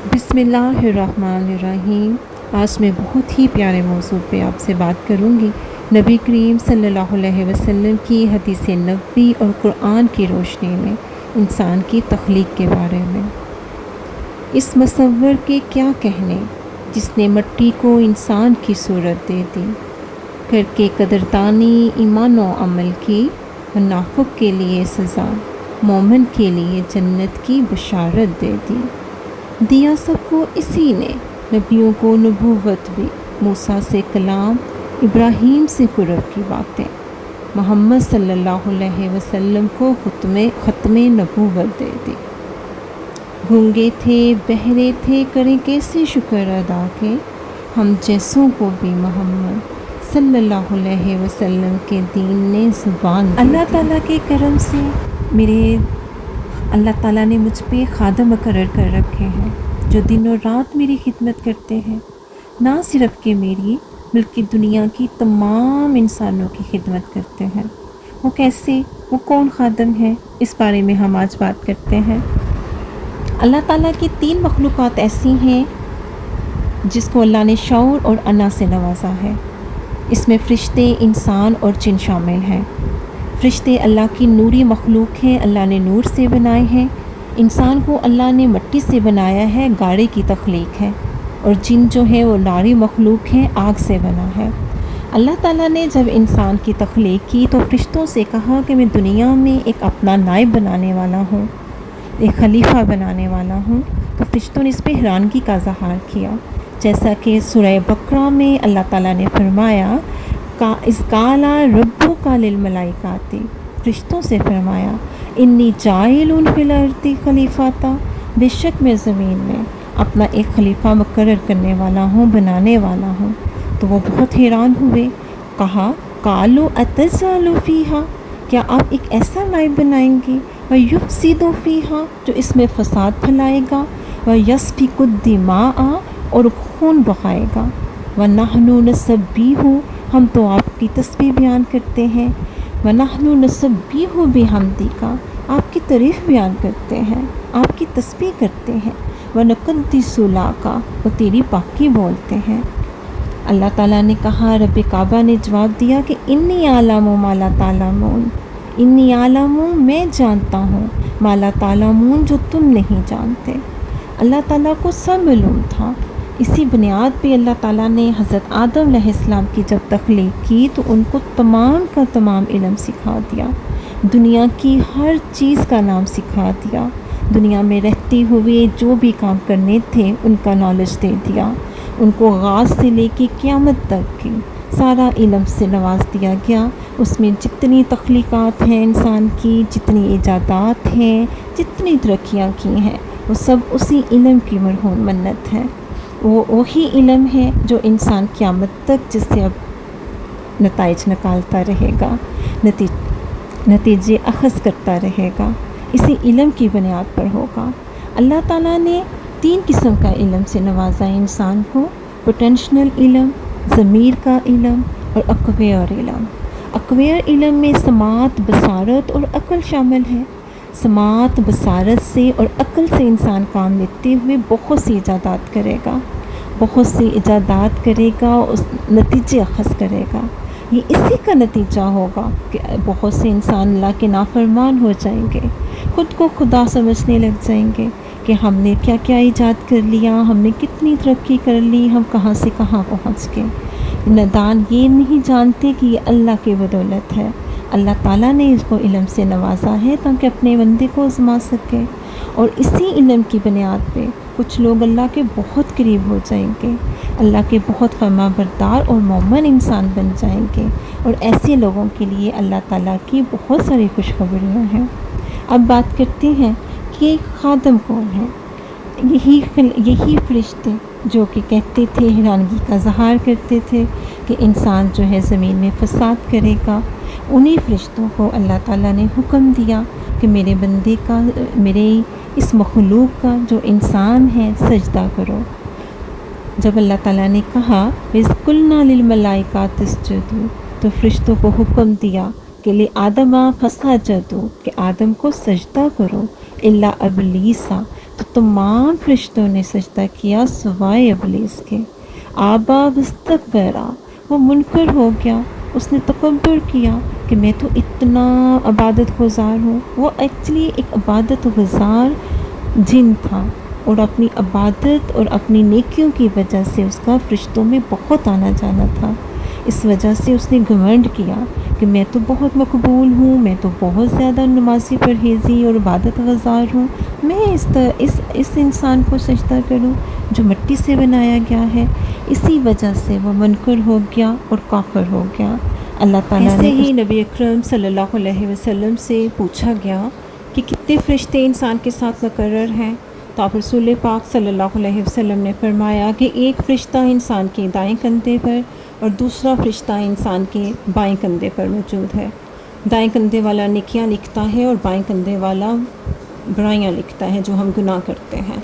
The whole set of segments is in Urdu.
بسم اللہ الرحمن الرحیم۔ آج میں بہت ہی پیارے موضوع پہ آپ سے بات کروں گی، نبی کریم صلی اللہ علیہ وسلم کی حدیث نبوی اور قرآن کی روشنی میں انسان کی تخلیق کے بارے میں۔ اس مصور کے کیا کہنے جس نے مٹی کو انسان کی صورت دے دی، کر کے قدردانی ایمان و عمل کی، منافق کے لیے سزا، مومن کے لیے جنت کی بشارت دے دی۔ دیا سب کو اسی نے، نبیوں کو نبوت بھی، موسیٰ سے کلام، ابراہیم سے قرب کی باتیں، محمد صلی اللہ علیہ وسلم کو ختم نبوت دے دی۔ گونگے تھے بہرے تھے کریں کیسے شکر ادا کے، ہم جیسوں کو بھی محمد صلی اللہ علیہ وسلم کے دین نے زبان دی۔ اللہ تعالیٰ کے کرم سے اللہ تعالیٰ نے مجھ پہ خادم مقرر کر رکھے ہیں جو دن و رات میری خدمت کرتے ہیں، نہ صرف کہ میری بلکہ دنیا کی تمام انسانوں کی خدمت کرتے ہیں۔ وہ کیسے، وہ کون خادم ہے، اس بارے میں ہم آج بات کرتے ہیں۔ اللہ تعالیٰ کی 3 مخلوقات ایسی ہیں جس کو اللہ نے شعور اور انا سے نوازا ہے۔ اس میں فرشتے، انسان اور جن شامل ہیں۔ فرشتے اللہ کی نوری مخلوق ہیں، اللہ نے نور سے بنائے ہیں۔ انسان کو اللہ نے مٹی سے بنایا ہے، گاڑے کی تخلیق ہے، اور جن جو ہے وہ ناری مخلوق ہیں، آگ سے بنا ہے۔ اللہ تعالیٰ نے جب انسان کی تخلیق کی تو فرشتوں سے کہا کہ میں دنیا میں ایک اپنا نائب بنانے والا ہوں، ایک خلیفہ بنانے والا ہوں۔ تو فرشتوں نے اس پہ حیرانگی کا اظہار کیا، جیسا کہ سورہ بقرہ میں اللہ تعالیٰ نے فرمایا اِذ قَالَ رَبُّكَ لِلْمَلَائِكَةِ، فرشتوں سے فرمایا انی جاعل فی الارض خلیفۃ، بے شک میں زمین میں اپنا ایک خلیفہ مقرر کرنے والا ہوں، بنانے والا ہوں۔ تو وہ بہت حیران ہوئے، کہا قالوا اتجعل فیہا، کیا آپ ایک ایسا نائب بنائیں گے، ویفسد فیہا، جو اس میں فساد پھیلائے گا، ویسفک الدماء، اور خون بہائے گا، ونحن نسبح، ہم تو آپ کی تسبیح بیان کرتے ہیں، وَنَحْنُ نُسَبِّحُ بِحَمْدِكَ، آپ کی تعریف بیان کرتے ہیں، آپ کی تسبیح کرتے ہیں، وَنُقَدِّسُ لَكَ، وہ تیری پاکی بولتے ہیں۔ اللہ تعالیٰ نے کہا، رب کعبہ نے جواب دیا کہ انی اعلم ما لا تعلمون، انی اعلم، میں جانتا ہوں، ما لا تعلمون، جو تم نہیں جانتے۔ اللہ تعالیٰ کو سب علم تھا۔ اسی بنیاد پہ اللہ تعالیٰ نے حضرت آدم علیہ السلام کی جب تخلیق کی تو ان کو تمام کا تمام علم سکھا دیا، دنیا کی ہر چیز کا نام سکھا دیا، دنیا میں رہتے ہوئے جو بھی کام کرنے تھے ان کا نالج دے دیا، ان کو غاز سے لے کے قیامت تک کی سارا علم سے نواز دیا گیا۔ اس میں جتنی تخلیقات ہیں انسان کی، جتنی ایجادات ہیں، جتنی ترقیاں کی ہیں، وہ سب اسی علم کی مرہون منت ہے۔ وہ وہی علم ہے جو انسان قیامت تک جس سے اب نتائج نکالتا رہے گا، نتیجے اخذ کرتا رہے گا، اسی علم کی بنیاد پر ہوگا۔ اللہ تعالیٰ نے 3 قسم کا علم سے نوازا انسان کو، پوٹینشنل علم، ضمیر کا علم، اور اکویر علم۔ اکویر علم میں سماعت، بصارت اور عقل شامل ہے۔ سماعت، بصارت سے اور عقل سے انسان کام لیتے ہوئے بہت سی ایجادات کرے گا، بہت سی ایجادات کرے گا، اس نتیجے اخذ کرے گا۔ یہ اسی کا نتیجہ ہوگا کہ بہت سے انسان اللہ کے نافرمان ہو جائیں گے، خود کو خدا سمجھنے لگ جائیں گے کہ ہم نے کیا کیا ایجاد کر لیا، ہم نے کتنی ترقی کر لی، ہم کہاں سے کہاں پہنچ گئے۔ نادان یہ نہیں جانتے کہ یہ اللہ کی بدولت ہے، اللہ تعالیٰ نے اس کو علم سے نوازا ہے تاکہ اپنے بندے کو آزما سکے، اور اسی علم کی بنیاد پہ کچھ لوگ اللہ کے بہت قریب ہو جائیں گے، اللہ کے بہت فرما بردار اور مومن انسان بن جائیں گے، اور ایسے لوگوں کے لیے اللہ تعالیٰ کی بہت ساری خوشخبریاں ہیں۔ اب بات کرتے ہیں کہ خادم کون ہے۔ یہی فرشتے جو کہ کہتے تھے، حیرانگی کا اظہار کرتے تھے کہ انسان جو ہے زمین میں فساد کرے گا، انہی فرشتوں کو اللہ تعالیٰ نے حکم دیا کہ میرے بندے کا، میرے اس مخلوق کا جو انسان ہے سجدہ کرو۔ جب اللہ تعالیٰ نے کہا وَإِذْ قُلْنَا لِلْمَلَائِكَةِ اسْجُدُوا، تو فرشتوں کو حکم دیا کہ لِآدَمَ فَسَجَدُوا، کہ آدم کو سجدہ کرو، إِلَّا إِبْلِیسَ، تو تمام فرشتوں نے سجدہ کیا سوائے ابلیس کے۔ آبا واستکبرا، وہ منکر ہو گیا، اس نے تکبر کیا کہ میں تو اتنا عبادت گزار ہوں۔ وہ ایکچولی ایک عبادت گزار جن تھا، اور اپنی عبادت اور اپنی نیکیوں کی وجہ سے اس کا فرشتوں میں بہت آنا جانا تھا۔ اس وجہ سے اس نے گھمنڈ کیا کہ میں تو بہت مقبول ہوں، میں تو بہت زیادہ نمازی پرہیزی اور عبادت گزار ہوں، میں اس انسان کو سجدہ کروں جو مٹی سے بنایا گیا ہے۔ اسی وجہ سے وہ منکر ہو گیا اور کافر ہو گیا۔ اللہ تعالیٰ نے ہی نبی اکرم صلی اللہ علیہ وسلم سے پوچھا گیا کہ کتنے فرشتے انسان کے ساتھ مقرر ہیں، تو آپ رسول پاک صلی اللہ علیہ وسلم نے فرمایا کہ ایک فرشتہ انسان کے دائیں کندھے پر اور دوسرا فرشتہ انسان کے بائیں کندھے پر موجود ہے۔ دائیں کندھے والا نیکیاں لکھتا ہے اور بائیں کندھے والا برائیاں لکھتا ہے جو ہم گناہ کرتے ہیں۔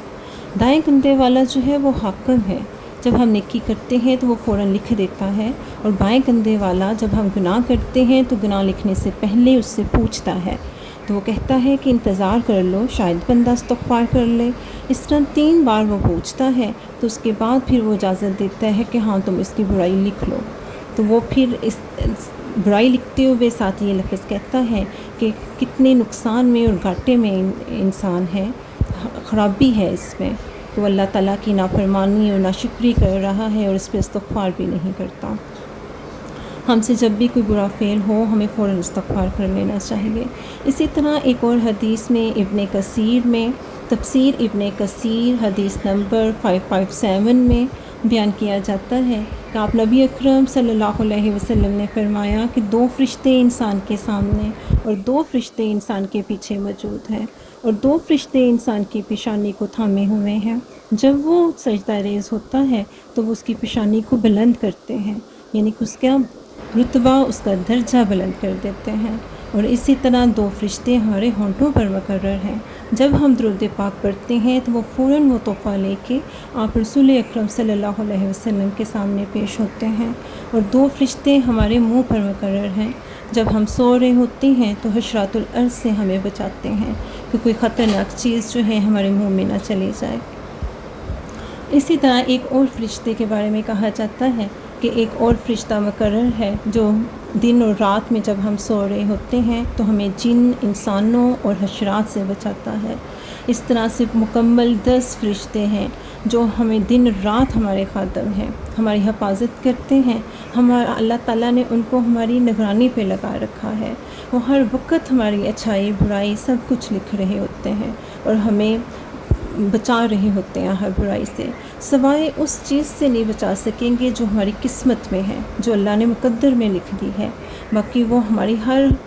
دائیں کندھے والا جو ہے وہ حاکم ہے، جب ہم نیکی کرتے ہیں تو وہ فوراً لکھ دیتا ہے، اور بائیں کندھے والا جب ہم گناہ کرتے ہیں تو گناہ لکھنے سے پہلے اس سے پوچھتا ہے، تو وہ کہتا ہے کہ انتظار کر لو، شاید بندہ استغفار کر لے۔ اس طرح 3 بار وہ پوچھتا ہے، تو اس کے بعد پھر وہ اجازت دیتا ہے کہ ہاں تم اس کی برائی لکھ لو۔ تو وہ پھر اس برائی لکھتے ہوئے ساتھ یہ لفظ کہتا ہے کہ کتنے نقصان میں اور گھاٹے میں انسان ہے، خرابی ہے اس میں کہ وہ اللہ تعالیٰ کی نافرمانی اور ناشکری کر رہا ہے اور اس پہ استغفار بھی نہیں کرتا۔ ہم سے جب بھی کوئی برا فعل ہو ہمیں فوراً استغفار کر لینا چاہیے۔ اسی طرح ایک اور حدیث میں ابن کثیر میں تفسیر ابن کثیر حدیث نمبر 557 میں بیان کیا جاتا ہے کہ آپ نبی اکرم صلی اللہ علیہ وسلم نے فرمایا کہ 2 فرشتے انسان کے سامنے اور 2 فرشتے انسان کے پیچھے موجود ہیں، اور 2 فرشتے انسان کی پیشانی کو تھامے ہوئے ہیں۔ جب وہ سجدہ ریز ہوتا ہے تو وہ اس کی پیشانی کو بلند کرتے ہیں، یعنی کہ اس کا رتبہ، اس کا درجہ بلند کر دیتے ہیں۔ اور اسی طرح 2 فرشتے ہمارے ہونٹوں پر مقرر ہیں۔ جب ہم درود پاک پڑھتے ہیں تو وہ فوراً وہ تحفہ لے کے آپ رسول اکرم صلی اللہ علیہ وسلم کے سامنے پیش ہوتے ہیں، اور 2 فرشتے ہمارے منہ پر مقرر ہیں۔ جب ہم سو رہے ہوتے ہیں تو حشرات الارض سے ہمیں بچاتے ہیں کہ کوئی خطرناک چیز جو ہے ہمارے منہ میں نہ چلی جائے۔ اسی طرح ایک اور فرشتے کے بارے میں کہا جاتا ہے کہ ایک اور فرشتہ مقرر ہے جو دن اور رات میں جب ہم سو رہے ہوتے ہیں تو ہمیں جن، انسانوں اور حشرات سے بچاتا ہے۔ اس طرح سے مکمل 10 فرشتے ہیں جو ہمیں دن رات ہمارے خادم ہیں، ہماری حفاظت کرتے ہیں۔ اللہ تعالیٰ نے ان کو ہماری نگرانی پہ لگا رکھا ہے، وہ ہر وقت ہماری اچھائی برائی سب کچھ لکھ رہے ہوتے ہیں اور ہمیں بچا رہے ہوتے ہیں ہر برائی سے، سوائے اس چیز سے نہیں بچا سکیں گے جو ہماری قسمت میں ہے، جو اللہ نے مقدر میں لکھ دی ہے۔ باقی وہ ہماری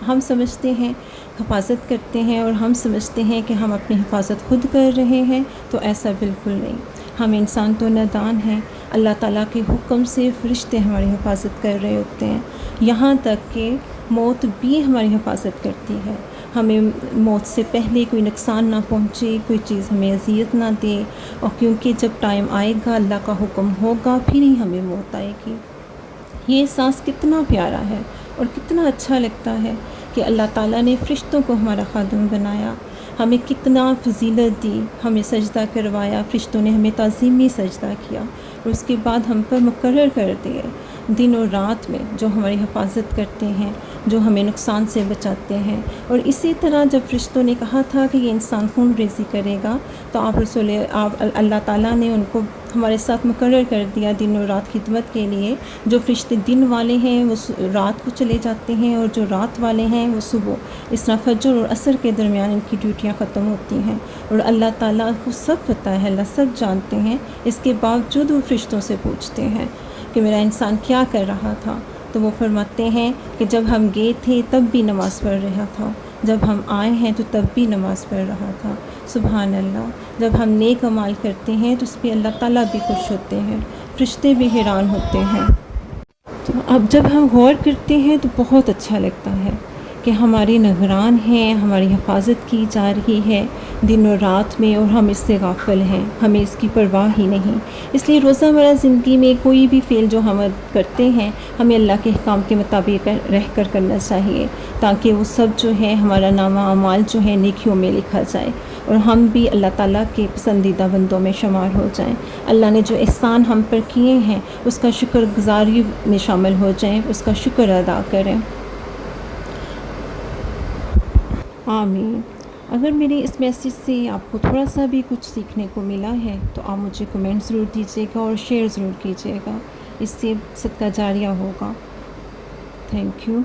ہم سمجھتے ہیں حفاظت کرتے ہیں، اور ہم سمجھتے ہیں کہ ہم اپنی حفاظت خود کر رہے ہیں، تو ایسا بالکل نہیں۔ ہم انسان تو نادان ہیں، اللہ تعالیٰ کے حکم سے فرشتے ہماری حفاظت کر رہے ہوتے ہیں، یہاں تک کہ موت بھی ہماری حفاظت کرتی ہے۔ ہمیں موت سے پہلے کوئی نقصان نہ پہنچے، کوئی چیز ہمیں اذیت نہ دے، اور کیونکہ جب ٹائم آئے گا اللہ کا حکم ہوگا پھر ہی ہمیں موت آئے گی۔ یہ احساس کتنا پیارا ہے اور کتنا اچھا لگتا ہے کہ اللہ تعالیٰ نے فرشتوں کو ہمارا خادم بنایا، ہمیں کتنا فضیلت دی، ہمیں سجدہ کروایا، فرشتوں نے ہمیں تعظیمی سجدہ کیا، اور اس کے بعد ہم پر مقرر کر دیے دن اور رات میں جو ہماری حفاظت کرتے ہیں، جو ہمیں نقصان سے بچاتے ہیں۔ اور اسی طرح جب فرشتوں نے کہا تھا کہ یہ انسان خون ریزی کرے گا، تو اللہ تعالیٰ نے ان کو ہمارے ساتھ مقرر کر دیا دن اور رات خدمت کے لیے۔ جو فرشتے دن والے ہیں وہ رات کو چلے جاتے ہیں، اور جو رات والے ہیں وہ صبح۔ اس طرح فجر اور عصر کے درمیان ان کی ڈیوٹیاں ختم ہوتی ہیں، اور اللہ تعالیٰ کو سب پتہ ہے، اللہ سب جانتے ہیں، اس کے باوجود وہ فرشتوں سے پوچھتے ہیں کہ میرا انسان کیا کر رہا تھا، تو وہ فرماتے ہیں کہ جب ہم گئے تھے تب بھی نماز پڑھ رہا تھا، جب ہم آئے ہیں تو تب بھی نماز پڑھ رہا تھا۔ سبحان اللہ، جب ہم نیک اعمال کرتے ہیں تو اس پہ اللہ تعالیٰ بھی خوش ہوتے ہیں، فرشتے بھی حیران ہوتے ہیں۔ تو اب جب ہم غور کرتے ہیں تو بہت اچھا لگتا ہے کہ ہماری نگران ہیں، ہماری حفاظت کی جا رہی ہے دن اور رات میں، اور ہم اس سے غافل ہیں، ہمیں اس کی پرواہ ہی نہیں۔ اس لیے روزمرہ زندگی میں کوئی بھی فعل جو ہم کرتے ہیں ہمیں اللہ کے احکام کے مطابق رہ کر کرنا چاہیے، تاکہ وہ سب جو ہے ہمارا نامہ اعمال جو ہے نیکیوں میں لکھا جائے۔ اور ہم بھی اللہ تعالیٰ کے پسندیدہ بندوں میں شمار ہو جائیں. اللہ نے جو احسان ہم پر کیے ہیں اس کا شکر گزاری میں شامل ہو جائیں، اس کا شکر ادا کریں. آمین. اگر میرے اس میسیج سے آپ کو تھوڑا سا بھی کچھ سیکھنے کو ملا ہے تو آپ مجھے کمنٹ ضرور دیجیے گا اور شیئر ضرور کیجیے گا، اس سے صدقہ جاریہ ہوگا. Thank you.